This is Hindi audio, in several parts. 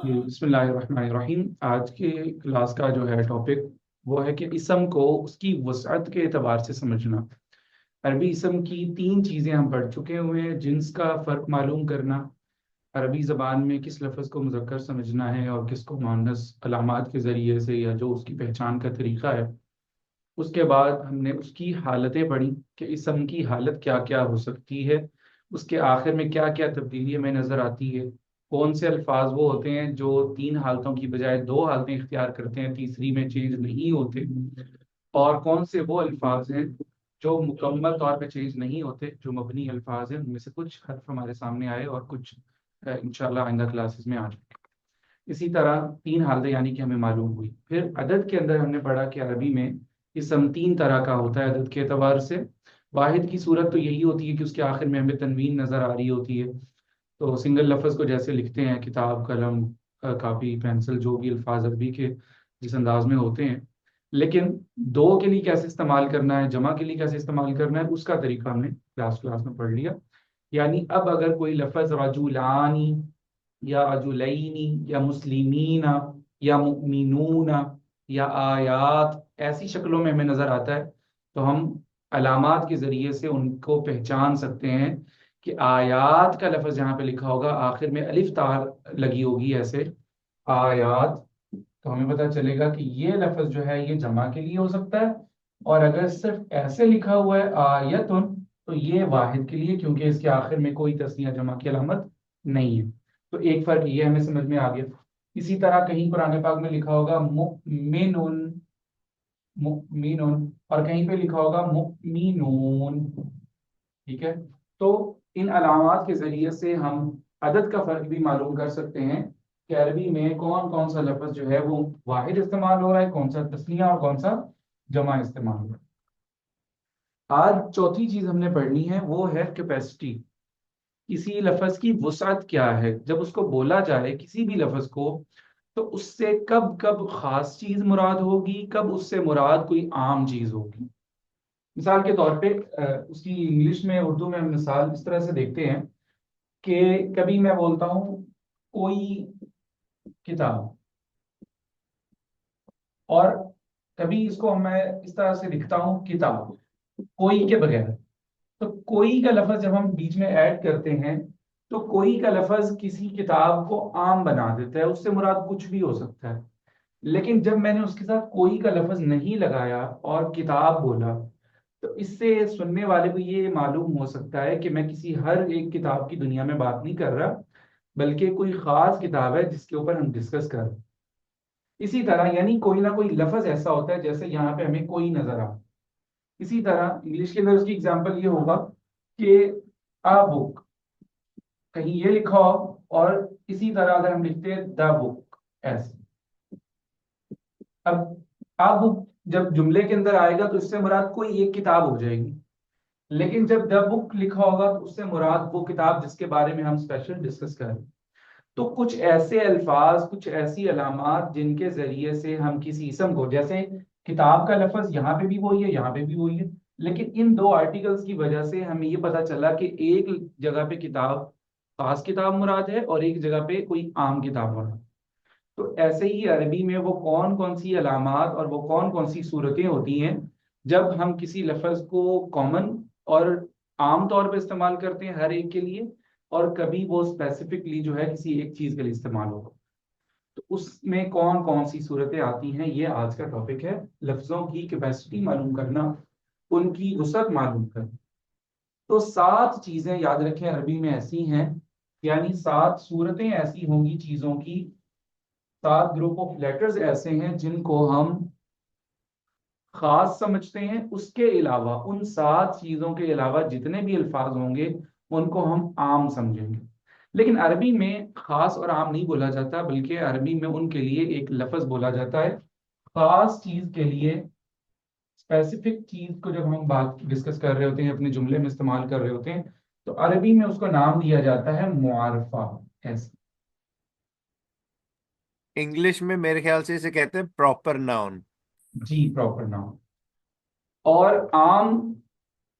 जी, बिस्मिल्लाहिर्रहमानिर्रहीम। आज के क्लास का जो है टॉपिक वो है कि इसम को उसकी वसअत के एतबार से समझना। अरबी इसम की तीन चीज़ें हम पढ़ चुके हुए हैं। जिन्स का फ़र्क मालूम करना, अरबी ज़बान में किस लफ्ज़ को मुज़क्कर समझना है और किसको मुअन्नस अलामात के ज़रिए से या जो उसकी पहचान का तरीक़ा है। उसके बाद हमने उसकी हालतें पढ़ी कि इसम की हालत क्या क्या हो सकती है, उसके आखिर में क्या क्या तब्दीली हमें नज़र आती है, कौन से अल्फाज वो होते हैं जो तीन हालतों की बजाय दो हालतें इख्तियार करते हैं, तीसरी में चेंज नहीं होते, और कौन से वो अल्फाज हैं जो मुकम्मल तौर पे चेंज नहीं होते, जो मबनी अल्फाज हैं। उनमें से कुछ हर्फ हमारे सामने आए और कुछ इंशाल्लाह आइंदा क्लासेस में आ जाएंगे। इसी तरह तीन हालतें यानी कि हमें मालूम हुई। फिर अदद के अंदर हमने पढ़ा कि अरबी में इसम तीन तरह का होता है अदद के एतबार से। वाहिद की सूरत तो यही होती है कि उसके आखिर में हमें तनवीन नज़र आ रही होती है। तो सिंगल लफ्ज़ को जैसे लिखते हैं किताब, कलम, कापी, पेंसिल, जो भी अल्फाज अरबी के जिस अंदाज में होते हैं। लेकिन दो के लिए कैसे इस्तेमाल करना है, जमा के लिए कैसे इस्तेमाल करना है, उसका तरीका हमने क्लास क्लास में पढ़ लिया। यानी अब अगर कोई लफ्ज़ रजुलानी या रजुलैनी या मुस्लिमीना या मुमिनूना या आयात ऐसी शक्लों में हमें नज़र आता है, तो हम अलामात के ज़रिए से उनको पहचान सकते हैं कि आयात का लफ्ज़ यहाँ पे लिखा होगा, आखिर में अलिफ तार लगी होगी ऐसे, आयात। तो हमें पता चलेगा कि ये लफ्ज़ जो है ये जमा के लिए हो सकता है। और अगर सिर्फ ऐसे लिखा हुआ है आयतुन, तो ये वाहिद के लिए, क्योंकि इसके आखिर में कोई तस्नीया जमा की अलामत नहीं है। तो एक फर्क ये हमें समझ में आ गया। इसी तरह कहीं कुरान पाक में लिखा होगा मुमिनुन, मुमिनुन, और कहीं पे लिखा होगा मुमिनून। ठीक है। तो इन अलामात के जरिए से हम अदद का फर्क भी मालूम कर सकते हैं कि अरबी में कौन कौन सा लफ्ज जो है वो वाहिद इस्तेमाल हो रहा है, कौन सा तस्निया और कौन सा जमा इस्तेमाल हो रहा है। आज चौथी चीज हमने पढ़नी है, वो है कैपेसिटी। किसी लफ्ज की वुसअत क्या है, जब उसको बोला जाए किसी भी लफ्ज को, तो उससे कब कब खास चीज मुराद होगी, कब उससे मुराद कोई आम चीज होगी। मिसाल के तौर पे उसकी इंग्लिश में, उर्दू में हम मिसाल इस तरह से देखते हैं कि कभी मैं बोलता हूँ कोई किताब, और कभी इसको मैं इस तरह से लिखता हूँ किताब कोई के बगैर। तो कोई का लफ्ज जब हम बीच में ऐड करते हैं, तो कोई का लफ्ज किसी किताब को आम बना देता है, उससे मुराद कुछ भी हो सकता है। लेकिन जब मैंने उसके साथ कोई का लफ्ज नहीं लगाया और किताब बोला, तो इससे सुनने वाले को ये मालूम हो सकता है कि मैं किसी हर एक किताब की दुनिया में बात नहीं कर रहा, बल्कि कोई खास किताब है जिसके ऊपर हम डिस्कस कर रहे हैं। इसी तरह यानी कोई ना कोई लफ्ज ऐसा होता है, जैसे यहाँ पे हमें कोई नजर आ। इसी तरह इंग्लिश के अंदर उसकी एग्जांपल ये होगा कि अ बुक, कहीं ये लिखा हो, और इसी तरह अगर हम लिखते हैं द बुक ऐसे। अब अ बुक जब जुमले के अंदर आएगा तो इससे मुराद कोई एक किताब हो जाएगी। लेकिन जब द बुक लिखा होगा तो उससे मुराद वो किताब जिसके बारे में हम स्पेशल डिस्कस करें। तो कुछ ऐसे अल्फाज, कुछ ऐसी अलामात जिनके जरिए से हम किसी इसम को, जैसे किताब का लफ्ज यहाँ पे भी वही है, यहाँ पे भी वही है, लेकिन इन दो आर्टिकल्स की वजह से हमें ये पता चला कि एक जगह पे किताब, खास किताब मुराद है, और एक जगह पे कोई आम किताब मुराद है। तो ऐसे ही अरबी में वो कौन कौन सी अलामात और वो कौन कौन सी सूरतें होती हैं जब हम किसी लफ्ज को कॉमन और आम तौर पर इस्तेमाल करते हैं हर एक के लिए, और कभी वो स्पेसिफिकली जो है किसी एक चीज के लिए इस्तेमाल होगा। तो उसमें कौन कौन सी सूरतें आती हैं, ये आज का टॉपिक है। लफ्जों की कैपेसिटी मालूम करना, उनकी वसअत मालूम करना। तो सात चीजें याद रखें अरबी में ऐसी हैं, यानी सात सूरतें ऐसी होंगी चीजों की, सात ग्रुप ऑफ लेटर्स ऐसे हैं जिनको हम खास समझते हैं। उसके अलावा उन सात चीजों के अलावा जितने भी अल्फाज होंगे उनको हम आम समझेंगे। लेकिन अरबी में खास और आम नहीं बोला जाता, बल्कि अरबी में उनके लिए एक लफ्ज बोला जाता है खास चीज के लिए। स्पेसिफिक चीज को जब हम बात डिस्कस कर रहे होते हैं, अपने जुमले में इस्तेमाल कर रहे होते हैं, तो अरबी में उसको नाम दिया जाता है मुआरफा। ऐसे। इंग्लिश में मेरे ख्याल से इसे कहते हैं प्रॉपर नाउन। जी, प्रॉपर नाउन। और आम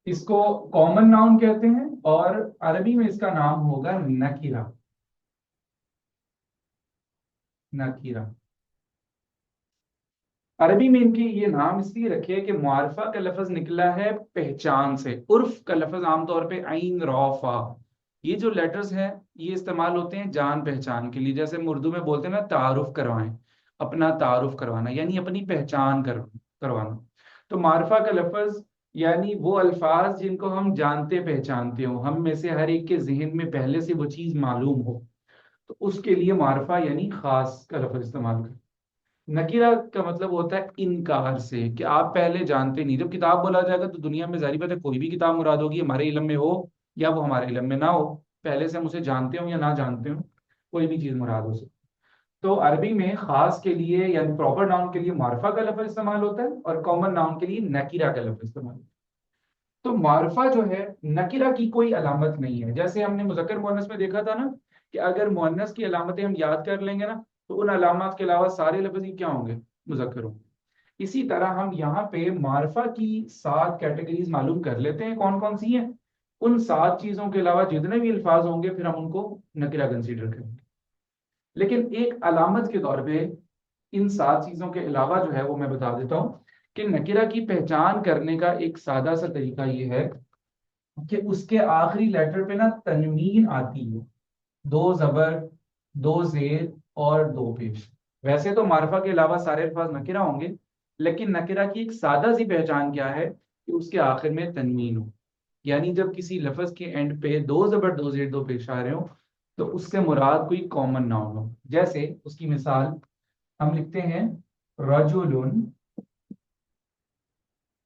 इसको कॉमन नाउन कहते हैं, और अरबी में इसका नाम होगा नकीरा। नकीरा। अरबी में इनके ये नाम इसलिए रखे कि मारफा का लफ्ज निकला है पहचान से। उर्फ का लफ्ज आमतौर पे आइन रौफा, ये जो लेटर्स हैं ये इस्तेमाल होते हैं जान पहचान के लिए। जैसे हम उर्दू में बोलते हैं ना, तारुफ करवाएं, अपना तारुफ करवाना यानी अपनी पहचान करवाना। तो मारफा का लफ्ज यानी वो अल्फाज जिनको हम जानते पहचानते हो, हम में से हर एक के जहन में पहले से वो चीज मालूम हो, तो उसके लिए मारफा यानी खास का लफ्ज इस्तेमाल करें। नकीरा का मतलब होता है इनकार से, कि आप पहले जानते नहीं। जब किताब बोला जाएगा तो दुनिया में जारी बात है कोई भी किताब मुराद होगी, हमारे इल्म में हो या वो हमारे इल्म में ना हो, पहले से हम उसे जानते हो या ना जानते हो, कोई भी चीज मुराद हो सकती। तो अरबी में खास के लिए यानी प्रॉपर नाउन के लिए मार्फा का लफ्ज इस्तेमाल होता है और कॉमन नाउन के लिए नकीरा का लफ्ज इस्तेमाल होता है। तो मार्फा जो है नकीरा की कोई अलामत नहीं है। जैसे हमने मुज़क्कर मुअन्नस में देखा था ना, कि अगर मुअन्नस की अलामतें हम याद कर लेंगे ना, तो उन अलामत के अलावा सारे लफ्ज ही क्या होंगे, मुज़क्कर होंगे। इसी तरह हम यहाँ पे मार्फा की 7 कैटेगरीज मालूम कर लेते हैं कौन कौन सी हैं। उन 7 चीजों के अलावा जितने भी अल्फाज होंगे फिर हम उनको नकीरा कंसीडर करेंगे। लेकिन एक अलामत के तौर पे इन 7 चीजों के अलावा जो है वो मैं बता देता हूँ कि नकीरा की पहचान करने का एक सादा सा तरीका ये है कि उसके आखिरी लेटर पे ना तनवीन आती है, 2 जबर, 2 जेर और 2 पेश। वैसे तो मार्फा के अलावा सारे अल्फाज नकिरा होंगे, लेकिन नकिरा की एक सादा सी पहचान क्या है कि उसके आखिर में तनवीन हो। यानी जब किसी लफ्ज के एंड पे 2 जबर, 2 जेर, 2 पेश आ रहे हो, तो उससे मुराद कोई कॉमन नाउन हो। जैसे उसकी मिसाल हम लिखते हैं रजुलुन,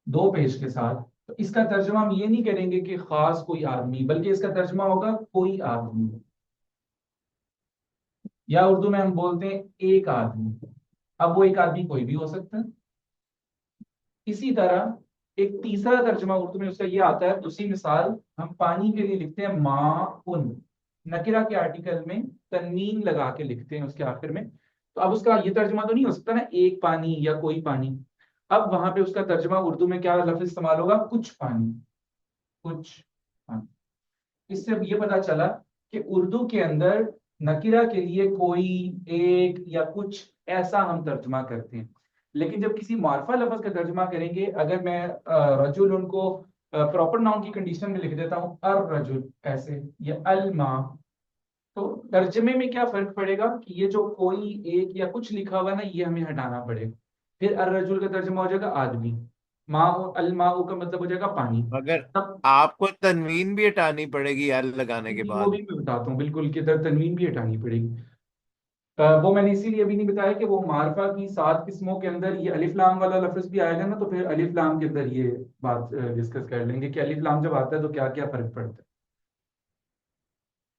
2 पेश के साथ। तो इसका तर्जुमा हम ये नहीं करेंगे कि खास कोई आदमी, बल्कि इसका तर्जुमा होगा कोई आदमी। या उर्दू में हम बोलते हैं एक आदमी। अब वो एक आदमी कोई भी हो सकता है। इसी तरह एक तीसरा तर्जुमा उर्दू में उसका ये आता है, उसी मिसाल हम पानी के लिए लिखते हैं माउन। नकिरा के आर्टिकल में तन्वीन लगा के लिखते हैं उसके आखिर में। तो अब उसका ये तर्जुमा तो नहीं हो सकता ना एक पानी या कोई पानी। अब वहां पे उसका तर्जुमा उर्दू में क्या लफ्ज इस्तेमाल होगा, कुछ पानी, कुछ पानी। इससे अब ये पता चला कि उर्दू के अंदर नकिरा के लिए कोई, एक या कुछ, ऐसा हम तर्जुमा करते हैं। लेकिन जब किसी मार्फा लफ्ज का तर्जुमा करेंगे, अगर मैं रजुल उनको प्रॉपर नाउन की कंडीशन में लिख देता हूँ अर रजुल ऐसे, या अल मा, तो तर्जमे में क्या फर्क पड़ेगा कि ये जो कोई, एक या कुछ लिखा हुआ है ना, ये हमें हटाना पड़ेगा। फिर अर रजुल का तर्जुमा हो जाएगा आदमी, माओ अल माओ का मतलब हो जाएगा पानी। मगर तब आपको तनवीन भी हटानी पड़ेगी यार लगाने के वो बाद। भी मैं बताता हूँ बिल्कुल, कि तनवीन भी हटानी पड़ेगी। वो मैंने इसीलिए भी नहीं बताया कि वो मार्फा की 7 किस्मों के अंदर ये अलिफ लाम वाला लफ्ज भी आएगा ना, तो फिर अलिफ लाम के अंदर ये बात डिस्कस कर लेंगे कि अलिफ लाम जब आता है तो क्या क्या फर्क पड़ता है।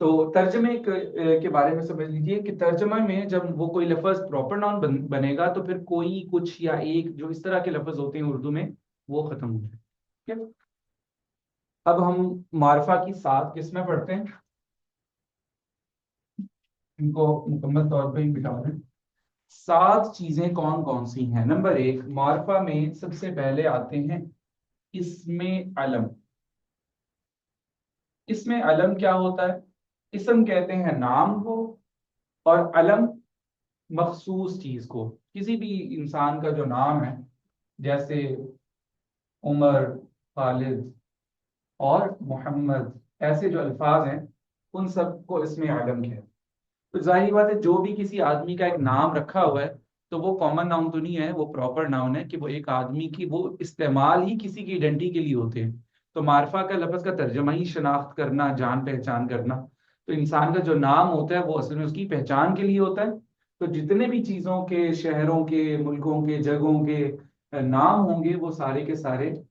तो तर्जमे के बारे में समझ लीजिए कि तर्जमा में जब वो कोई लफ्ज प्रॉपर नाउन बनेगा, तो फिर कोई, कुछ या एक, जो इस तरह के लफ्ज होते हैं उर्दू में, वो खत्म हो जाए। ठीक है। अब हम मार्फा की 7 किस्में पढ़ते हैं, इनको मुकम्मल तौर पे ही बिठा दें। 7 चीजें कौन कौन सी हैं। नंबर 1, मार्फा में सबसे पहले आते हैं इसमें अलम। इसमें अलम क्या होता है, इसम कहते हैं नाम को, और अलम मखसूस चीज को। किसी भी इंसान का जो नाम है, जैसे उमर, खालिद और मोहम्मद, ऐसे जो अल्फाज हैं, उन सबको इसमें आलम कहते हैं। तो जाहिर बात है जो भी किसी आदमी का एक नाम रखा हुआ है, तो वो कॉमन नाउन तो नहीं है, वो प्रॉपर नाउन है, कि वो एक आदमी की, वो इस्तेमाल ही किसी की आइडेंटिटी के लिए होते हैं। तो मार्फा का लफ्ज का तर्जमा ही शनाख्त करना, जान पहचान करना। तो इंसान का जो नाम होता है वो असल में उसकी पहचान के लिए होता है। तो जितने भी चीजों के, शहरों के, मुल्कों के, जगहों के नाम होंगे, वो सारे के सारे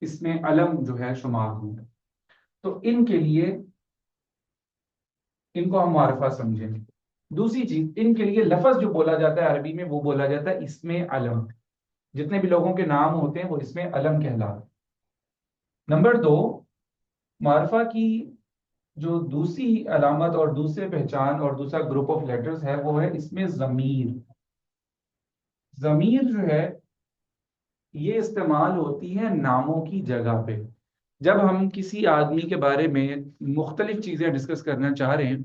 इसमें अलम जो है शुमार होंगे। तो इनके लिए, इनको हम मारिफा समझें। दूसरी चीज, इनके लिए लफ्ज जो बोला जाता है अरबी में, वो बोला जाता है इसमें अलम। जितने भी लोगों के नाम होते हैं वो इसमें अलम कहलाते हैं। नंबर 2, मारिफा की जो दूसरी अलामत और दूसरे पहचान और दूसरा ग्रुप ऑफ लेटर्स है, वो है इसमें जमीर। जमीर जो है ये इस्तेमाल होती है नामों की जगह पे। जब हम किसी आदमी के बारे में मुख्तलिफ चीजें डिस्कस करना चाह रहे हैं,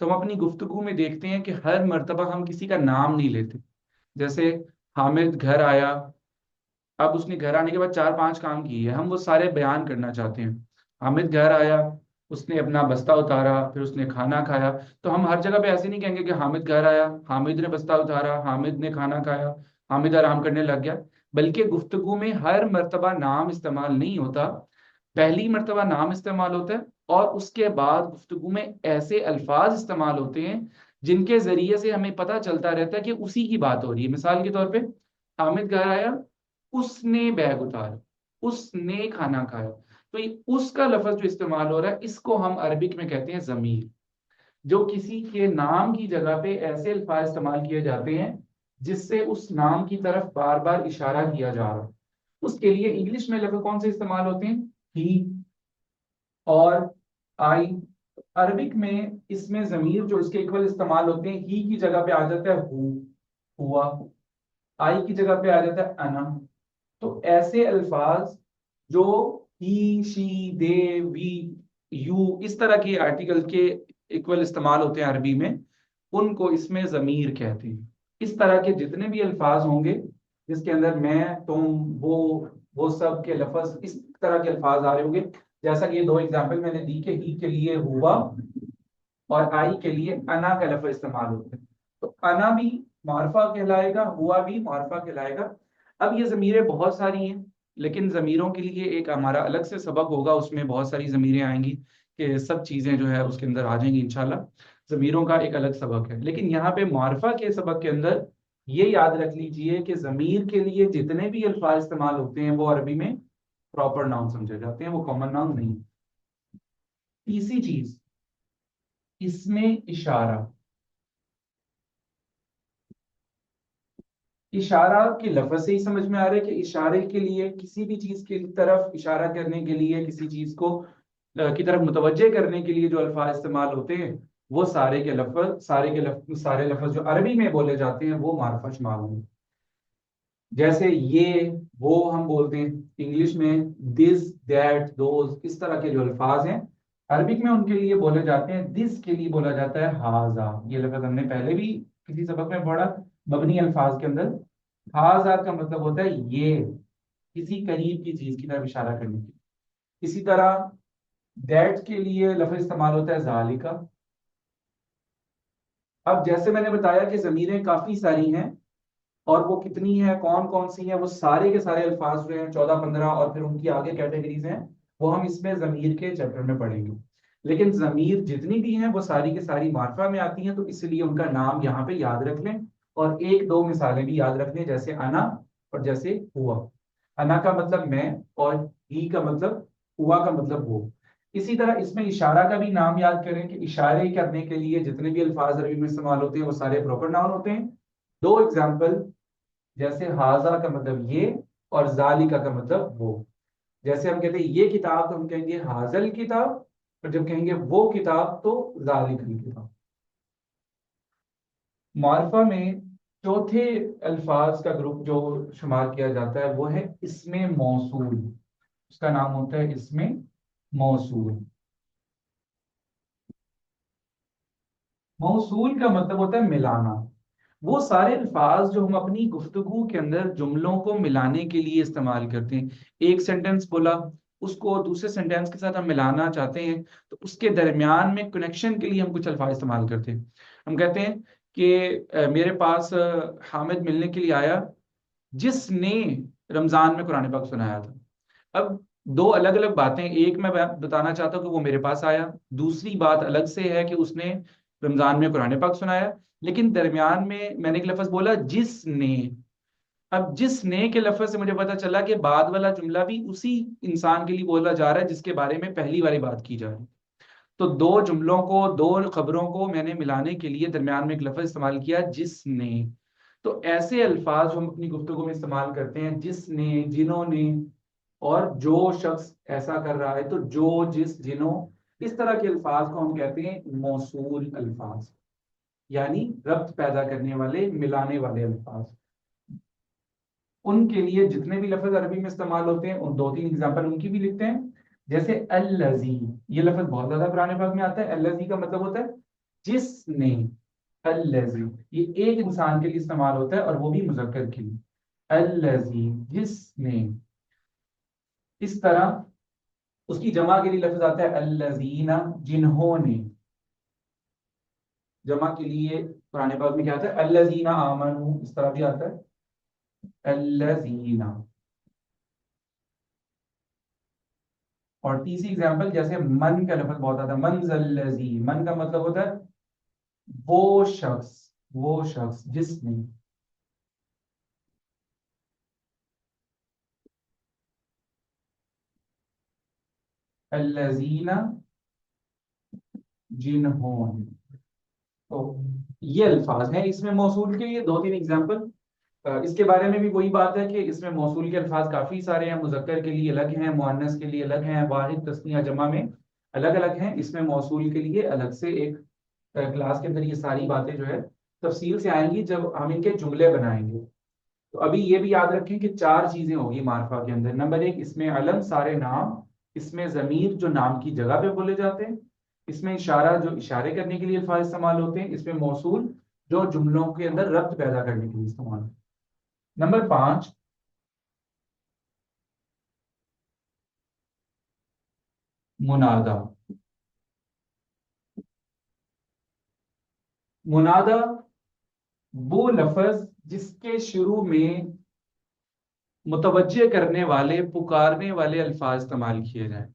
तो हम अपनी गुफ्तगू में देखते हैं कि हर मर्तबा हम किसी का नाम नहीं लेते। जैसे हामिद घर आया, अब उसने घर आने के बाद 4-5 काम किए, हम वो सारे बयान करना चाहते हैं। हामिद घर आया, उसने अपना बस्ता उतारा, फिर उसने खाना खाया। तो हम हर जगह पे ऐसे नहीं कहेंगे कि हामिद घर आया, हामिद ने बस्ता उतारा, हामिद ने खाना खाया, हामिद आराम करने लग गया। बल्कि गुफ्तगू में हर मर्तबा नाम इस्तेमाल नहीं होता, पहली मर्तबा नाम इस्तेमाल होता है, और उसके बाद गुफ्तगू में ऐसे अल्फाज इस्तेमाल होते हैं जिनके जरिए से हमें पता चलता रहता है कि उसी की बात हो रही है। मिसाल के तौर पे, हामिद घर आया, उसने बैग उतारा, उसने खाना खाया। तो ये उसका लफ्ज जो इस्तेमाल हो रहा है, इसको हम अरबिक में कहते हैं जमीर। जो किसी के नाम की जगह पे ऐसे अल्फाज इस्तेमाल किए जाते हैं जिससे उस नाम की तरफ बार बार इशारा किया जा रहा है। उसके लिए इंग्लिश में लफ्ज कौन से इस्तेमाल होते हैं? ही और आई। अरबिक में इसमें जमीर जो इसके इक्वल इस्तेमाल होते हैं, ही की जगह पे आ जाता है हु, हुआ। आई की जगह पे आ जाता है अना। तो ऐसे अल्फाज जो ही, शी, दे, वी, यू, इस तरह के आर्टिकल के इक्वल इस्तेमाल होते हैं अरबी में, उनको इसमें जमीर कहते हैं। इस तरह के जितने भी अल्फाज होंगे जिसके अंदर मैं, तुम, वो सब के लफ्ज, इस तरह के अल्फाज आ रहे होंगे। जैसा कि ये दो एग्जाम्पल मैंने दी कि ही के लिए हुआ और आई के लिए अना का लफ्ज इस्तेमाल होता है। तो अना भी मार्फा कहलाएगा, हुआ भी मार्फा कहलाएगा। अब ये ज़मीरें बहुत सारी हैं, लेकिन ज़मीरों के लिए एक हमारा अलग से सबक होगा, उसमें बहुत सारी ज़मीरें आएंगी कि सब चीज़ें जो है उसके अंदर आ जाएंगी इंशाल्लाह। ज़मीरों का एक अलग सबक है, लेकिन यहाँ पे मार्फा के सबक के अंदर ये याद रख लीजिए कि ज़मीर के लिए जितने भी अल्फाज इस्तेमाल होते हैं वो अरबी में प्रॉपर नाउन समझे जाते हैं, वो कॉमन नाउन नहीं। तीसरी चीज, इसमें इशारा। इशारा के लफ्ज से ही समझ में आ रहा है कि इशारे के लिए, किसी भी चीज की तरफ इशारा करने के लिए, किसी चीज को की तरफ मुतवज्जे करने के लिए जो अल्फाज इस्तेमाल होते हैं, वो सारे के लफ्ज, सारे लफ्ज जो अरबी में बोले जाते हैं वो मार्फा शुमार होंगे। जैसे ये, वो हम बोलते हैं इंग्लिश में, दिस, दैट, दोज, इस तरह के जो अल्फाज हैं अरबिक में उनके लिए बोले जाते हैं, दिस के लिए बोला जाता है हाजा। ये लफ्ज हमने पहले भी किसी सबक में पढ़ा, मबनी अल्फाज के अंदर। हाजा का मतलब होता है ये, किसी करीब की चीज की तरफ इशारा करने की। इसी तरह दैट के लिए लफ्ज इस्तेमाल होता है जालिका। अब जैसे मैंने बताया कि जमीरें काफी सारी हैं, और वो कितनी है, कौन कौन सी है, वो सारे के सारे अल्फाज जो हैं 14-15, और फिर उनकी आगे कैटेगरीज हैं, वो हम इसमें जमीर के चैप्टर में पढ़ेंगे। लेकिन जमीर जितनी भी हैं वो सारी की सारी मार्फा में आती हैं, तो इसलिए उनका नाम यहाँ पे याद रख लें। और एक दो मिसालें भी याद रख लें, जैसे अना और जैसे हुआ। अना का मतलब मैं, और ही का मतलब, हुआ का मतलब वो। इसी तरह इसमें इशारा का भी नाम याद करें कि इशारे करने के लिए जितने भी अल्फाज अरबी में इस्तेमाल होते हैं वो सारे प्रॉपर नाउन होते हैं। दो एग्जाम्पल, जैसे हाजा का मतलब ये, और जालिका का मतलब वो। जैसे हम कहते हैं ये किताब, तो हम कहेंगे हाजल किताब, और जब कहेंगे वो किताब तो जालिकल किताब। मार्फा में चौथे अल्फाज का ग्रुप जो शुमार किया जाता है वो है इसमें मौसूल। उसका नाम होता है इसमें मौसूल। मौसूल का मतलब होता है मिलाना। वो सारे अल्फाज जो हम अपनी गुफ्तगू के अंदर जुमलों को मिलाने के लिए इस्तेमाल करते हैं। एक सेंटेंस बोला, उसको दूसरे सेंटेंस के साथ हम मिलाना चाहते हैं, तो उसके दरमियान में कनेक्शन के लिए हम कुछ अल्फाज इस्तेमाल करते हैं। हम कहते हैं कि मेरे पास हामिद मिलने के लिए आया जिसने रमजान में कुरान पाक सुनाया था। अब दो अलग अलग बातें, एक मैं बताना चाहता हूँ कि वो मेरे पास आया, दूसरी बात अलग से है कि उसने रमजान में कुरान पाक सुनाया। लेकिन दरमियान में मैंने एक लफ्ज बोला जिसने। अब जिसने के लफ्ज से मुझे पता चला कि बाद वाला जुमला भी उसी इंसान के लिए बोला जा रहा है जिसके बारे में पहली वाली बात की जा रही है। तो दो जुमलों को, दो खबरों को मैंने मिलाने के लिए दरमियान में एक लफ्ज इस्तेमाल किया, जिसने। तो ऐसे अल्फाज हम अपनी गुफ्तगू में इस्तेमाल करते हैं, जिसने, जिन्होंने, और जो शख्स ऐसा कर रहा है, तो जो, जिस, जिन्हों, इस तरह के अल्फाज को हम कहते हैं मौसूल अल्फाज, यानी रब्त पैदा करने वाले, मिलाने वाले अल्फाज। उनके लिए जितने भी लफ्ज अरबी में इस्तेमाल होते हैं, उन दो तीन एग्जांपल उनकी भी लिखते हैं। जैसे अल्लजी, ये लफ्ज बहुत ज्यादा कुरान पाक में आता है। अल्लजी का मतलब होता है जिसने, अल्लजी, ये एक इंसान के लिए इस्तेमाल होता है और वो भी मुज़क्कर के लिए। अल्लजी, जिसने। इस तरह उसकी जमा के लिए लफ्ज आता है अल्लजीना, जिन्होंने। जमा के लिए पुराने पाक में क्या आता है? अल्लजीना आमनू, इस तरह भी आता है अल्लजीना। और तीसरी एग्जांपल, जैसे मन का लफ्ज बहुत आता है, मन जल्लजी, मन का मतलब होता है वो शख्स, वो शख्स जिसने। अल्लजीना, जिन्होंने। तो ये अल्फाज हैं इसमें मौसूल के, ये दो तीन एग्जांपल। इसके बारे में भी वही बात है कि इसमें मौसूल के अल्फाज काफी सारे हैं, मुज़क्कर के लिए अलग हैं, मुअन्नस के लिए अलग हैं, वाहिद, तस्निया, जमा में अलग अलग हैं। इसमें मौसूल के लिए अलग से एक क्लास के अंदर ये सारी बातें जो है तफसील से आएंगी जब हम इनके जुमले बनाएंगे। तो अभी ये भी याद रखें कि चार चीजें होगी मार्फा के अंदर। नंबर एक, इसमें अलम, सारे नाम। इसमें जमीर, जो नाम की जगह पे बोले जाते हैं। इसमें इशारा, जो इशारे करने के लिए अल्फाज इस्तेमाल होते हैं। इसमें मौसूल, जो जुमलों के अंदर रब्त पैदा करने के लिए इस्तेमाल होते हैं। नंबर पांच, मुनादा। मुनादा वो लफ्ज जिसके शुरू में मुतवज्जे करने वाले, पुकारने वाले अल्फाज इस्तेमाल किए जाए।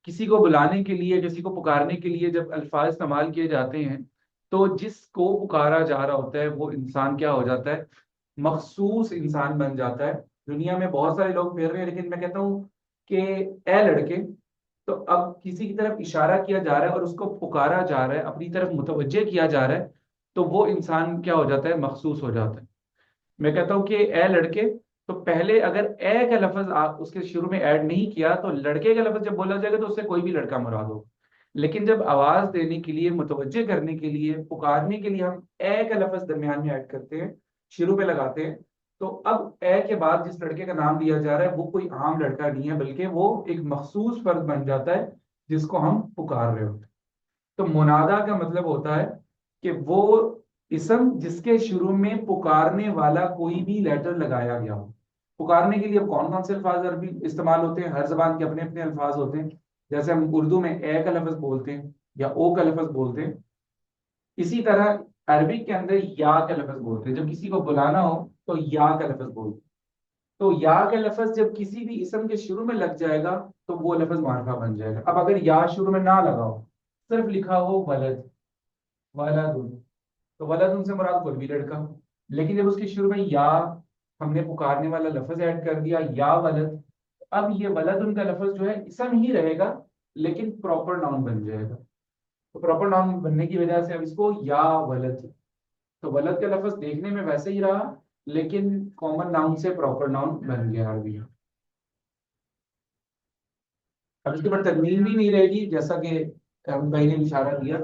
किसी को बुलाने के लिए, किसी को पुकारने के लिए जब अल्फाज इस्तेमाल किए जाते हैं, तो जिसको पुकारा जा रहा होता है वो इंसान क्या हो जाता है? मखसूस इंसान बन जाता है। दुनिया में बहुत सारे लोग फिर रहे हैं, लेकिन मैं कहता हूँ कि ए लड़के, तो अब किसी की तरफ इशारा किया जा रहा है और उसको पुकारा जा रहा है, अपनी तरफ मुतवज्जे किया जा रहा है, तो वो इंसान क्या हो जाता है? मखसूस हो जाता है। मैं कहता हूँ कि ए लड़के, तो पहले अगर ए का लफ्ज आप उसके शुरू में ऐड नहीं किया तो लड़के का लफ्ज जब बोला जाएगा तो उससे कोई भी लड़का मुराद हो। लेकिन जब आवाज देने के लिए, मुतवज्जे करने के लिए, पुकारने के लिए हम ए का लफ्ज दरमियान में ऐड करते हैं, शुरू में लगाते हैं, तो अब ए के बाद जिस लड़के का नाम लिया जा रहा है वो कोई आम लड़का नहीं है, बल्कि वो एक मखसूस फर्द बन जाता है जिसको हम पुकार रहे होते हैं। तो मुनादा का मतलब होता है कि वो इसम जिसके शुरू में पुकारने वाला कोई भी लेटर लगाया गया हो। पुकारने के लिए कौन कौन से अल्फाज अरबी इस्तेमाल होते हैं? हर जबान के अपने अपने अल्फाज होते हैं। जैसे हम उर्दू में ए का लफ्ज बोलते हैं या ओ का लफ्ज बोलते हैं, इसी तरह अरबिक के अंदर या का लफ्ज बोलते हैं। जब किसी को बुलाना हो तो या का लफ्ज बोलते हैं। तो या का लफ्ज जब किसी भी इसम के शुरू में लग जाएगा तो वो लफ्ज मार्फा बन जाएगा। अब अगर या शुरू में ना लगा हो, सिर्फ लिखा हो वलद, वलद, तो वलद उनसे मुराद कोई भी लड़का। लेकिन जब उसके शुरू में या, हमने पुकारने वाला लफ्ज ऐड कर दिया या वलद, अब ये वलद उनका लफ्ज जो है इसम ही रहेगा, लेकिन प्रॉपर नाउन बन जाएगा। तो प्रॉपर नाउन बनने की वजह से अब इसको या वलद, तो वलद का लफ्ज देखने में वैसे ही रहा, लेकिन कॉमन नाउन से प्रॉपर नाउन बन गया अरबी। अब इसके बाद तनवीन भी नहीं रहेगी, जैसा कि हम भाई ने इशारा दिया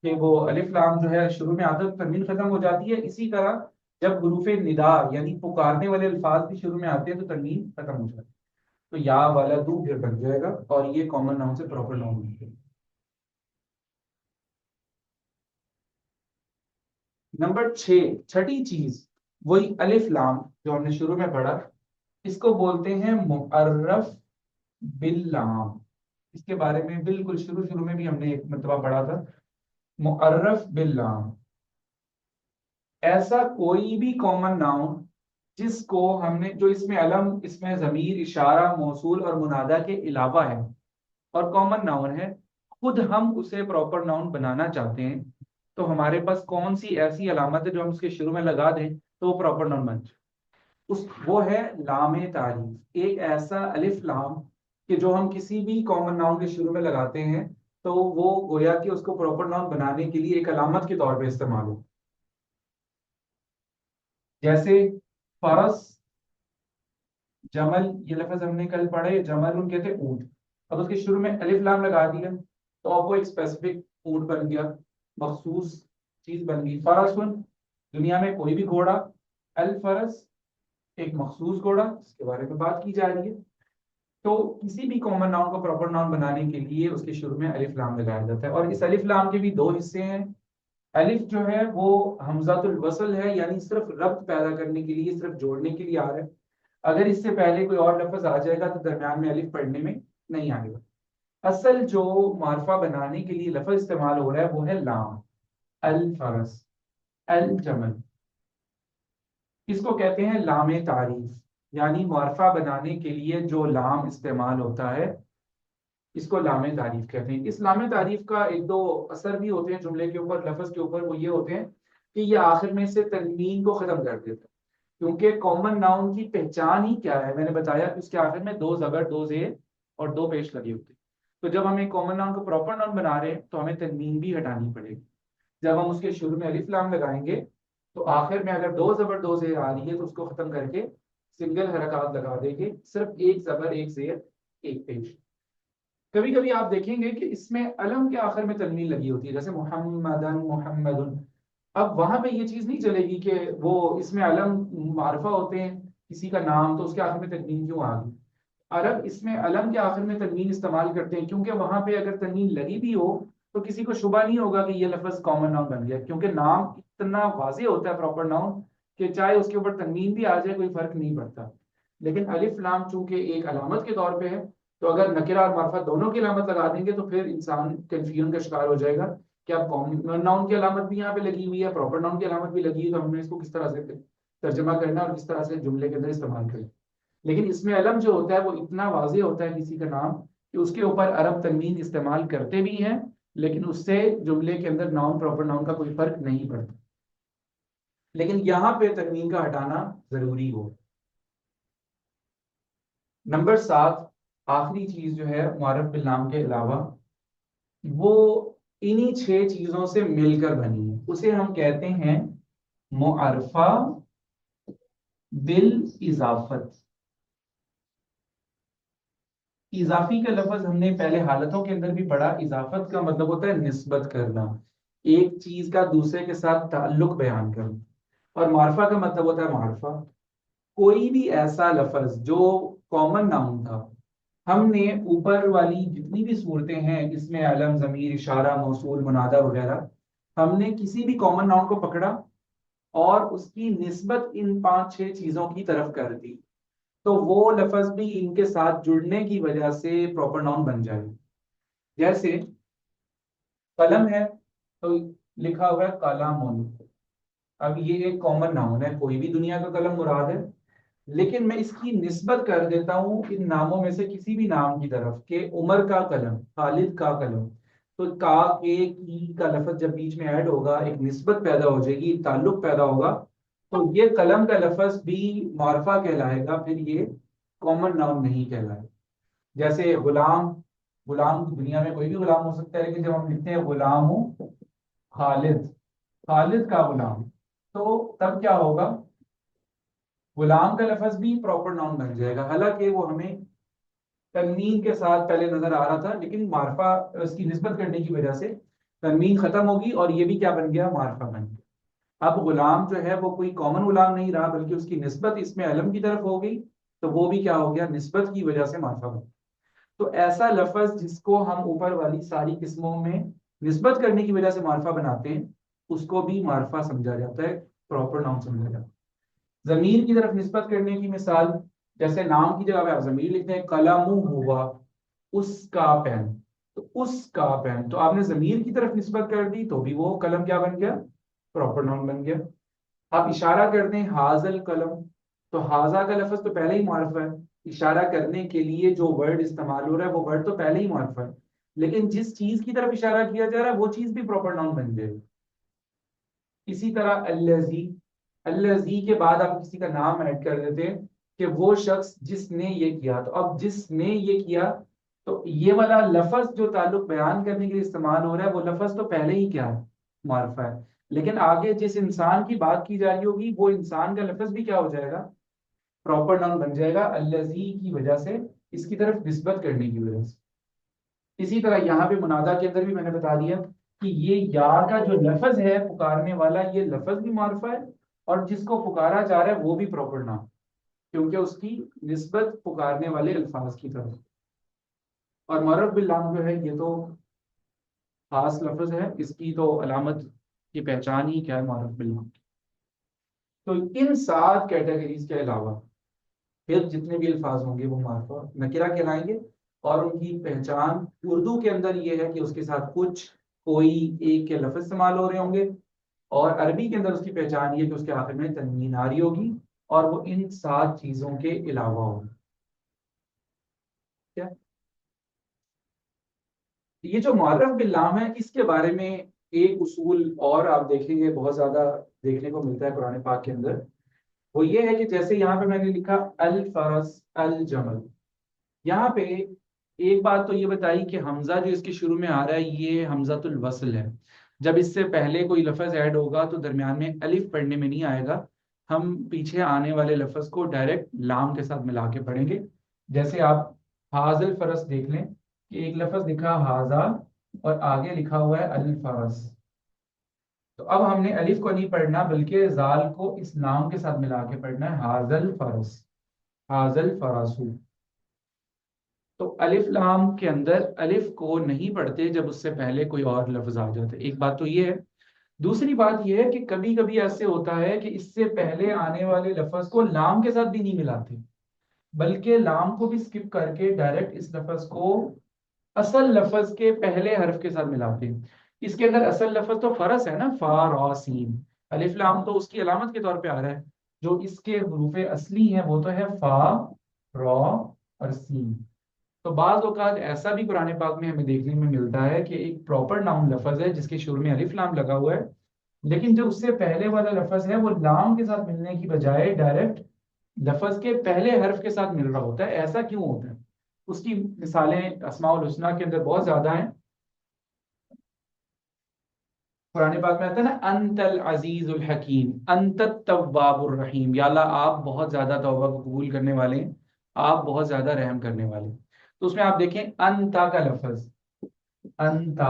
कि वो अलिफ लाम जो है शुरू में आता है तो तनवीन खत्म हो जाती है। इसी तरह जब हुरूफे निदा यानी पुकारने वाले अल्फाज भी शुरू में आते हैं तो तनवीन खत्म हो जाती है। तो या वाला दू फिर बन जाएगा और ये कॉमन नाउन से प्रॉपर नाउन बन जाएगा। नंबर छह, छठी चीज, वही अलिफ लाम जो हमने शुरू में पढ़ा, इसको बोलते हैं मुअर्रफ बिल्लाम। इसके बारे में बिल्कुल शुरू शुरू में भी हमने एक मरतबा पढ़ा था। मुअर्रफ बिल्लाम, ऐसा कोई भी कॉमन नाउन जिसको हमने, जो इसमें अलम, इसमें जमीर, इशारा, मौसूल और मुनादा के अलावा है और कॉमन नाउन है, खुद हम उसे प्रॉपर नाउन बनाना चाहते हैं, तो हमारे पास कौन सी ऐसी अलामत है जो हम उसके शुरू में लगा दें तो वो प्रॉपर नाउन बन जाए? उस वो है लाम तारीफ, एक ऐसा अलिफ लाम कि जो हम किसी भी कॉमन नाउन के शुरू में लगाते हैं तो वो गोया कि उसको प्रॉपर नाउन बनाने के लिए एक अलामत के तौर पे इस्तेमाल हो। जैसे फरस, जमल, ये लफ्ज हमने कल पढ़े, जमल उन कहते ऊंट। अब उसके शुरू में अलिफ लाम लगा दिया तो अब वो एक स्पेसिफिक ऊंट बन गया, मखसूस चीज बन गई। फरसुन, दुनिया में कोई भी घोड़ा। अल फरस, एक मखसूस घोड़ा जिसके बारे में बात की जा रही है। तो किसी भी कॉमन नाउन को प्रॉपर नाउन बनाने के लिए उसके शुरू में अलिफ लाम लगाया जाता है, और इस अलिफ लाम के भी दो हिस्से हैं। अलिफ जो है वो हमजातुल वसल है, यानी सिर्फ रब्त पैदा करने के लिए, सिर्फ जोड़ने के लिए आ रहा है। अगर इससे पहले कोई और लफ्ज आ जाएगा तो दरम्यान में अलिफ पढ़ने में नहीं आएगा। असल जो मार्फा बनाने के लिए लफ्ज इस्तेमाल हो रहा है वो है लाम। अल फरस, अल जमल, इसको कहते हैं लाम तारीफ। यानी मार्फा बनाने के लिए जो लाम इस्तेमाल होता है इसको लाम तारीफ कहते हैं। इस लाम तारीफ का एक दो असर भी होते हैं जुमले के ऊपर, लफ्ज के ऊपर। वो ये होते हैं कि ये आखिर में से तनवीन को खत्म कर देता है। क्योंकि कॉमन नाउन की पहचान ही क्या है, मैंने बताया कि उसके आखिर में दो जबर, दो जेर और दो पेश लगे होते हैं। तो जब हम एक कॉमन नाउन को प्रॉपर नाउन बना रहे हैं तो हमें तनवीन भी हटानी पड़ेगी। जब हम उसके शुरू में अलिफ लाम लगाएंगे तो आखिर में अगर दो जबर दो जेर आ रही है तो उसको खत्म करके सिंगल हरकत लगा देंगे, सिर्फ एक जबर एक जेर एक पेश। कभी कभी आप देखेंगे कि इसमें अलम के आखिर में तनवीन लगी होती है, जैसे मुहम्मदन मुहम्मदुन। अब वहां पे ये चीज नहीं चलेगी कि वो इसमें अलम मारफा होते हैं किसी का नाम, तो उसके आखिर में तनवीन क्यों आ गई। अरब इसमें अलम के आखिर में तनवीन इस्तेमाल करते हैं, क्योंकि वहां पे अगर तनवीन लगी भी हो तो किसी को शुबा नहीं होगा कि ये लफ्ज कॉमन नाउन बन गया, क्योंकि नाम इतना वाज़ेह होता है प्रॉपर नाउन कि चाहे उसके ऊपर तनवीन भी आ जाए कोई फर्क नहीं पड़ता। लेकिन अलिफ लाम चूंकि एक अलामत के तौर पे है, तो अगर नकिरा और मार्फा दोनों की अलामत लगा देंगे तो फिर इंसान कंफ्यूजन का शिकार हो जाएगा कि अब कॉमन नाउन की अलामत भी यहाँ पे लगी हुई है, प्रॉपर नाउन की अलामत भी लगी हुई है, तो हमें इसको किस तरह से तर्जमा करना और किस तरह से जुमले के अंदर इस्तेमाल करना। लेकिन इसमें अलम जो होता है वो इतना वाज़ेह होता है किसी का नाम कि उसके ऊपर अरब तनवीन इस्तेमाल करते भी हैं, लेकिन उससे जुमले के अंदर नाउन प्रॉपर नाउन का कोई फर्क नहीं पड़ता। लेकिन यहाँ पे तनवीन का हटाना जरूरी हो। नंबर 7, आखिरी चीज जो है मुअर्रफ बिल नाम के अलावा, वो इन्हीं 6 चीजों से मिलकर बनी है, उसे हम कहते हैं मुअर्रफा बिल इजाफत। इजाफी का लफ्ज हमने पहले हालतों के अंदर भी पढ़ा। इजाफत का मतलब होता है निस्बत करना, एक चीज का दूसरे के साथ ताल्लुक बयान करना। और मार्फा का मतलब होता है मार्फा, कोई भी ऐसा लफ्ज जो कॉमन नाउन था, हमने ऊपर वाली जितनी भी सूरतें हैं इसमें अलम जमीर इशारा मौसूल मुनादा वगैरह, हमने किसी भी कॉमन नाउन को पकड़ा और उसकी निस्बत इन 5-6 चीजों की तरफ कर दी, तो वो लफ्ज भी इनके साथ जुड़ने की वजह से प्रॉपर नाउन बन जाएगा। जैसे कलम है तो लिखा हुआ है कलामुन। अब ये एक कॉमन नाउन है, कोई भी दुनिया का कलम मुराद है, लेकिन मैं इसकी निस्बत कर देता हूँ इन नामों में से किसी भी नाम की तरफ के उमर का कलम, खालिद का कलम। तो का के की का लफ्ज जब बीच में ऐड होगा एक निस्बत पैदा हो जाएगी, ताल्लुक पैदा होगा, तो ये कलम का लफ्ज भी मार्फा कहलाएगा, फिर ये कॉमन नाउन नहीं कहलाएगा। जैसे गुलाम, गुलाम दुनिया में कोई भी गुलाम हो सकता है, लेकिन जब हम लिखते हैं गुलाम हूँ खालिद, खालिद का गुलाम, तो तब क्या होगा, गुलाम का लफ्ज भी प्रॉपर नाउन बन जाएगा। हालांकि वो हमें तनवीन के साथ पहले नजर आ रहा था, लेकिन मार्फा उसकी निस्बत करने की वजह से तनवीन खत्म होगी और ये भी क्या बन गया, मार्फा बन गया। अब गुलाम जो है वो कोई कॉमन गुलाम नहीं रहा, बल्कि उसकी निस्बत इसमें अलम की तरफ हो गई, तो वो भी क्या हो गया, निस्बत की वजह से मार्फा बन गया। तो ऐसा लफ्ज जिसको हम ऊपर वाली सारी किस्मों में निस्बत करने की वजह से मार्फा बनाते हैं, उसको भी मार्फा समझा जाता है, प्रॉपर नाउन समझा जाता है। जमीर की तरफ निस्बत करने की मिसाल, जैसे नाम की जगह पे आप जमीर लिखते हैं, कलमु हुआ उसका पेन, तो उसका पेन, तो आपने जमीर की तरफ निस्बत कर दी तो भी वो कलम क्या बन गया, प्रॉपर नाउन बन गया। आप इशारा कर दें हाजल कलम, तो हाजा का लफ्ज तो पहले ही मुअर्रफ है, इशारा करने के लिए जो वर्ड इस्तेमाल हो रहा है वो वर्ड तो पहले ही मुअर्रफ है, लेकिन जिस चीज की तरफ इशारा किया जा रहा है वो चीज भी प्रॉपर नाउन बन जाएगी। इसी तरह अल्लजी, अल्लजी के बाद आप किसी का नाम ऐड कर देते हैं कि वो शख्स जिसने ये किया, तो अब जिसने ये किया, तो ये वाला लफ्ज जो ताल्लुक बयान करने के लिए इस्तेमाल हो रहा है वो लफ्ज तो पहले ही क्या है, मार्फा है, लेकिन आगे जिस इंसान की बात की जा रही होगी वो इंसान का लफ्ज भी क्या हो जाएगा, प्रॉपर नाउन बन जाएगा, अल्लजी की वजह से, इसकी तरफ निस्बत करने की वजह से। इसी तरह यहाँ पे मुनादा के अंदर भी मैंने बता दिया कि ये या का जो लफ्ज है पुकारने वाला, ये लफ्ज भी मार्फा है, और जिसको पुकारा जा रहा है वो भी प्रॉपर नाउन। क्योंकि उसकी निस्बत पुकारने वाले अल्फाज की तरफ। और मअरफ बिल लाम जो है ये तो खास लफ्ज है, इसकी तो अलामत की पहचान ही क्या है, मअरफ बिल लाम। तो इन 7 कैटेगरीज के अलावा फिर जितने भी अल्फाज होंगे वो मार्फा नकिरा कहलाएंगे। और उनकी पहचान उर्दू के अंदर ये है कि उसके साथ कुछ कोई एक के लफ्ज इस्तेमाल हो रहे होंगे, और अरबी के अंदर उसकी पहचान ये है कि उसके आखिर में तन्वीन आ रही होगी, और वो इन 7 चीजों के अलावा होगी। क्या ये जो मुअर्रफ बिल लाम है, इसके बारे में एक उसूल और आप देखेंगे बहुत ज्यादा देखने को मिलता है कुरान पाक के अंदर। वो ये है कि जैसे यहाँ पे मैंने लिखा अल फरस अल जमल, यहाँ पे एक बात तो ये बताई कि हमजा जो इसके शुरू में आ रहा है ये हमजातुल वस्ल है। जब इससे पहले कोई लफ्ज ऐड होगा तो दरमियान में अलिफ पढ़ने में नहीं आएगा, हम पीछे आने वाले लफ्ज को डायरेक्ट लाम के साथ मिला के पढ़ेंगे। जैसे आप हाजिल फरस देख लें कि एक लफ्ज लिखा हाजा और आगे लिखा हुआ है अल फरस। तो अब हमने अलिफ को नहीं पढ़ना बल्कि जाल को इस नाम के साथ मिला के पढ़ना है, हाजल फरस, हाजल फरासू। तो अलिफ लाम के अंदर अलिफ को नहीं पढ़ते जब उससे पहले कोई और लफ्ज आ जाते, एक बात तो ये है। दूसरी बात यह है कि कभी कभी ऐसे होता है कि इससे पहले आने वाले लफ्ज को लाम के साथ भी नहीं मिलाते, बल्कि लाम को भी स्किप करके डायरेक्ट इस लफ्ज को असल लफ्ज के पहले हर्फ के साथ मिलाते हैं। इसके अंदर असल लफ्ज तो फरस है ना, फा रा सीन। अलिफ लाम तो उसकी अलामत के तौर पे आ रहा है। जो इसके हरूफे असली हैं वो तो है फा, रा और सीन। तो बाज औकात ऐसा भी कुरान पाक में हमें देखने में मिलता है कि एक प्रॉपर नाउन लफ्ज है जिसके शुरू में अलिफ लाम लगा हुआ है, लेकिन जो उससे पहले वाला लफ्ज है वो लाम के साथ मिलने की बजाय डायरेक्ट लफ्ज के पहले हर्फ के साथ मिल रहा होता है। ऐसा क्यों होता है? उसकी मिसालें अस्माउल हुस्ना के अंदर बहुत ज्यादा हैं। कुरान पाक में आता है ना, अंतल अजीजुल हकीम, अंतत तव्वाबुर रहीम, या अल्लाह आप बहुत ज्यादा तौबा को कबूल करने वाले हैं, आप बहुत ज्यादा रहम करने वाले हैं। तो उसमें आप देखें अंता का लफ्ज, अंता,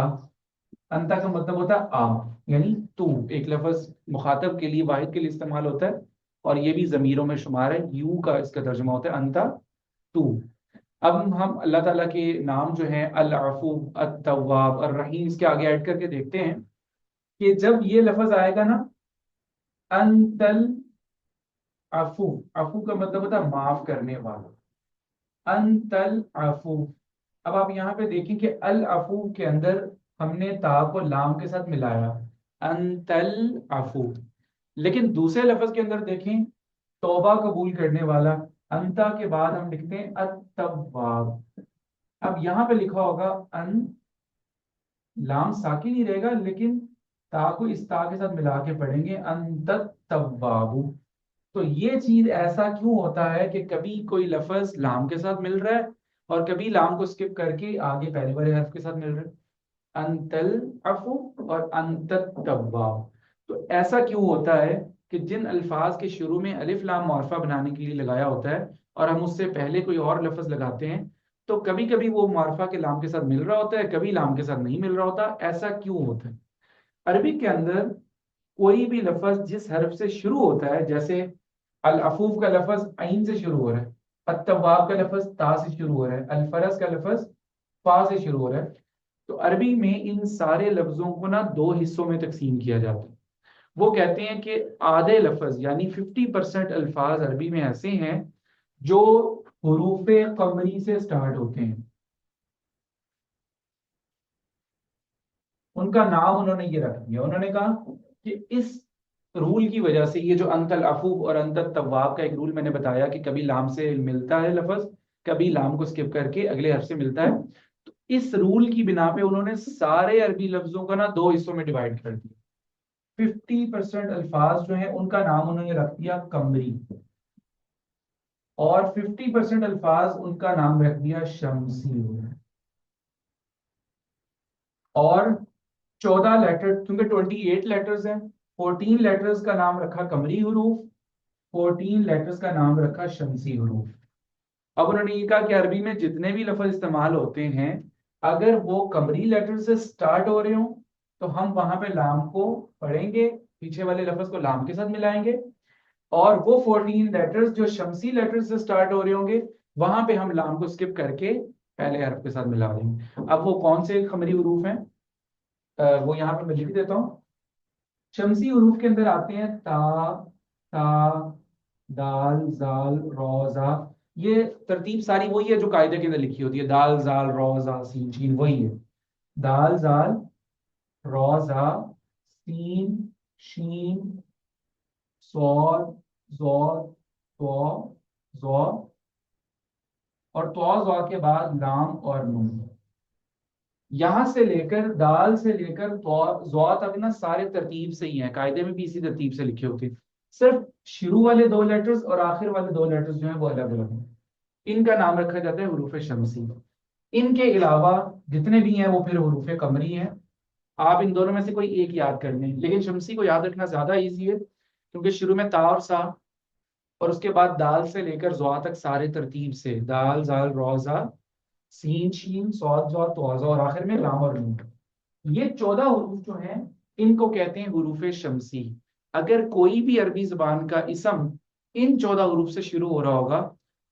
अंता का मतलब होता है आप, यानी तू। एक लफ्ज मुखातब के लिए, वाहिद के लिए इस्तेमाल होता है, और ये भी जमीरों में शुमार है, यू का इसका तर्जुमा होता है अंता, तू। अब हम अल्लाह ताला के नाम जो हैं अल अफू, अत तव्वाब और रहीम, इसके आगे ऐड करके देखते हैं कि जब ये लफ्ज आएगा ना, अंतल अफू, अफू का मतलब होता है माफ करने वाला, अंतल अफू। अब आप यहाँ पे देखें कि अल अफू के अंदर हमने ता को लाम के साथ मिलाया, अंतल अफू। लेकिन दूसरे लफ्ज के अंदर देखें, तौबा कबूल करने वाला, अंता के बाद हम लिखते हैं अत। अब यहाँ पे लिखा होगा अन, लाम साकिन ही रहेगा, लेकिन ता को इस ता के साथ मिला के पढ़ेंगे अंतत तव्वाबु। तो ये चीज ऐसा क्यों होता है कि कभी कोई लफ्ज लाम के साथ मिल रहा है और कभी लाम को स्किप करके आगे पहले वाले हर्फ के साथ मिल रहा है, अंतल अफु और अंतत तव्वाब। तो ऐसा क्यों होता है कि जिन अल्फाज के शुरू में अलिफ लाम मुआरफा बनाने के लिए लगाया होता है और हम उससे पहले कोई और लफ्ज लगाते हैं, तो कभी कभी वो मुआरफा के लाम के साथ मिल रहा होता है, कभी लाम के साथ नहीं मिल रहा होता। ऐसा क्यों होता है? अरबी के अंदर कोई भी लफ्ज जिस हर्फ से शुरू होता है, जैसे अल अफूफ का लफ्ज आइन से शुरू हो रहा है, अत्तवाब का लफ्ज ता से शुरू हो रहा है, अल फरस का लफ्ज फा से शुरू हो रहा है, तो अरबी में इन सारे लफ्जों को ना 2 हिस्सों में तकसीम किया जाता है। वो कहते हैं कि आधे लफ्ज यानी 50% अल्फाज अरबी में ऐसे हैं जो हुरूफे कमरी से स्टार्ट होते हैं। उनका नाम उन्होंने ये रख दिया, उन्होंने कहा कि इस रूल की वजह से, ये जो अंतल अफूब और अंतल तवाब का एक रूल मैंने बताया कि कभी लाम से मिलता है लफ्ज, कभी लाम को स्किप करके अगले हर्फ से मिलता है, तो इस रूल की बिना पे उन्होंने सारे अरबी लफ्जों का ना 2 हिस्सों में डिवाइड कर दिया। 50% अल्फाज जो है उनका नाम उन्होंने रख दिया कमरी, और 50% अल्फाज उनका नाम रख दिया शमसी। और 14 लेटर, क्योंकि 28 लेटर्स हैं, 14 लेटर्स का नाम रखा कमरी हरूफ, 14 लेटर्स का नाम रखा शमसी हरूफ। अब उन्होंने ये कहा कि अरबी में जितने भी लफ्ज इस्तेमाल होते हैं, अगर वो कमरी लेटर से स्टार्ट हो रहे हो तो हम वहां पे लाम को पढ़ेंगे, पीछे वाले लफ्ज को लाम के साथ मिलाएंगे। और वो 14 लेटर्स जो शमसी लेटर्स से स्टार्ट हो रहे होंगे, वहां पे हम लाम को स्किप करके पहले हरफ के साथ मिला देंगे। अब वो कौन से खमरी हरूफ हैं, वो यहाँ पे मैं लिख देता हूँ। शमसी हरूफ के अंदर आते हैं ता, ता, दाल, जाल, रो, जा। ये तरतीब सारी वही है जो कायदे के अंदर लिखी होती है, दाल, जाल, रो, जा, सीन, शीन, वही है। दाल, जाल, रो, जा, सीन, शीन, सौर, जोर, तो, जोर, और तो जोर के बाद लाम और नून। यहां से लेकर दाल से लेकर तो ज़ौ तक ना सारे तरतीब से ही है, कायदे में भी इसी तरतीब से लिखे होते हैं। सिर्फ शुरू वाले दो लेटर्स और आखिर वाले दो लेटर्स जो है वो अलग अलग हैं। इनका नाम रखा जाता है हुरूफ शमसी। इनके अलावा जितने भी हैं वो फिर हुरूफ कमरी हैं। आप इन दोनों में से कोई एक याद कर लें, लेकिन शमसी को याद रखना ज्यादा इजी है, क्योंकि शुरू में ता और सा, और उसके बाद दाल से लेकर ज़ौ तक सारे तरतीब से, दाल, जाल, रोजा, सीन, शीन, सौद, जौ, तौज़ा, और आखिर में लाम और नून। ये 14 हरूफ जो हैं, इनको कहते हैं हुरूफ शमसी। अगर कोई भी अरबी जुबान का इसम इन 14 हरूफ से शुरू हो रहा होगा,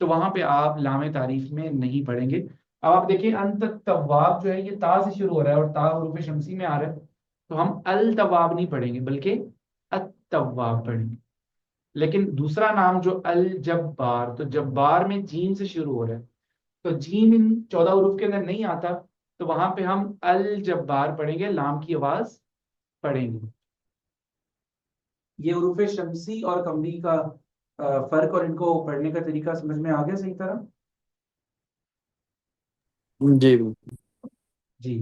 तो वहां पे आप लाम तारीफ में नहीं पढ़ेंगे। अब आप देखिए, अंत तवाब जो है ये ता से शुरू हो रहा है और ता हुरूफ शमसी में आ रहा है, तो हम अल तवाब नहीं पढ़ेंगे बल्कि अत तवाब पढ़ेंगे। लेकिन दूसरा नाम जो अल जब्बार, तो जब्बार में जीन से शुरू हो रहा है, तो जीन इन 14 हरूफ के अंदर नहीं आता, तो वहां पे हम अल जब्बार पढ़ेंगे, लाम की आवाज पढ़ेंगे। ये हरूफ शमसी और कमरी का फर्क और इनको पढ़ने का तरीका समझ में आ गया सही तरह? जी। जी।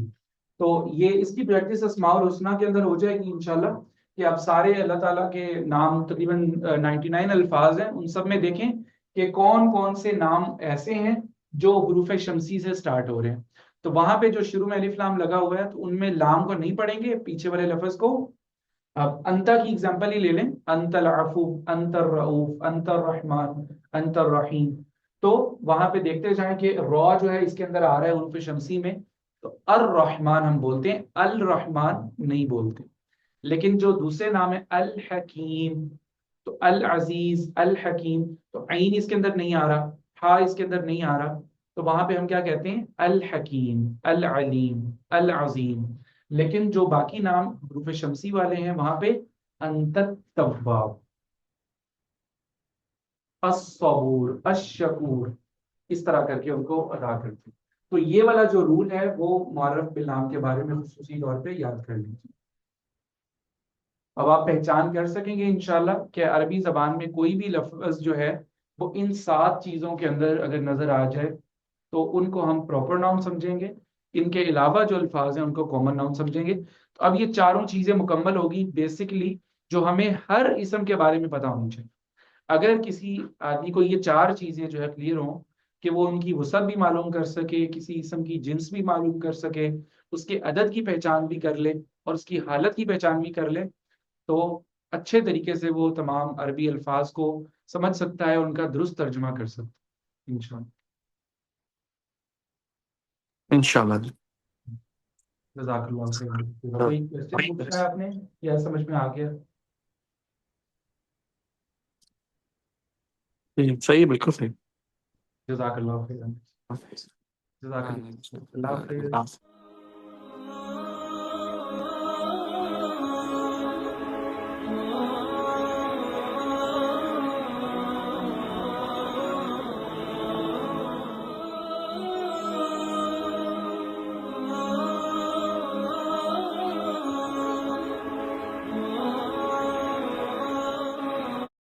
तो ये इसकी प्रैक्टिस अस्माउल हुस्ना के अंदर हो जाएगी इंशाल्लाह, कि आप सारे अल्लाह ताला के नाम, तकरीबन 99 अल्फाज हैं, उन सब में देखें कि कौन कौन से नाम ऐसे हैं जो हुरूफ शमसी से स्टार्ट हो रहे हैं। तो वहां पे जो शुरू में अलिफ लाम लगा हुआ है, तो उनमें लाम को नहीं पढ़ेंगे, पीछे वाले लफ्ज को। अब अंता की एग्जांपल ही ले लें, अंतल अफू, अंतर रऊफ, अंतर रहमान, अंतर रहीम। तो वहां पे देखते जाएं कि रॉ जो है इसके अंदर आ रहा है उर्फ शमसी में, तो अर रहमान हम बोलते हैं, अल रहमान नहीं बोलते। लेकिन जो दूसरे नाम है अल हकीम, तो अल अजीज, अल हकीम, तो आइन इसके अंदर नहीं आ रहा, हा इसके अंदर नहीं आ रहा, तो वहां पे हम क्या कहते हैं, अल हकीम, अल अलीम, अल अजीम। लेकिन जो बाकी नाम हरूफ शमसी वाले हैं वहां पे अंतत तव्वाब, अस्सबूर, अशकूर, इस तरह करके उनको अदा करते हैं। तो ये वाला जो रूल है वो मुअर्रफ बिल नाम के बारे में खुसूसी तौर पे याद कर लीजिए। अब आप पहचान कर सकेंगे इंशाल्लाह कि अरबी जबान में कोई भी लफ्ज जो है वो इन 7 चीजों के अंदर अगर नजर आ जाए, तो उनको हम प्रॉपर नाउन समझेंगे। इनके अलावा जो अल्फाज हैं उनको कॉमन नाउन समझेंगे। तो अब ये चारों चीजें मुकम्मल होगी बेसिकली, जो हमें हर इसम के बारे में पता होनी चाहिए। अगर किसी आदमी को ये 4 चीजें जो है क्लियर हो, कि वो उनकी वसअत भी मालूम कर सके, किसी इसम की जिन्स भी मालूम कर सके, उसके अदद की पहचान भी कर ले, और उसकी हालत की पहचान भी कर ले, तो अच्छे तरीके से वो तमाम अरबी अल्फाज को समझ सकता है, उनका दुरुस्त तर्जुमा कर सकता है इंशाल्लाह। इंशाल्लाह जी। जज़ाकल्लाह खैर। कोई क्वेश्चन पूछना है आपने, या समझ में आ गया? सही है, बिल्कुल सही। जज़ाकल्लाह खैर। जज़ाकल्लाह। अल्लाह हाफिज़।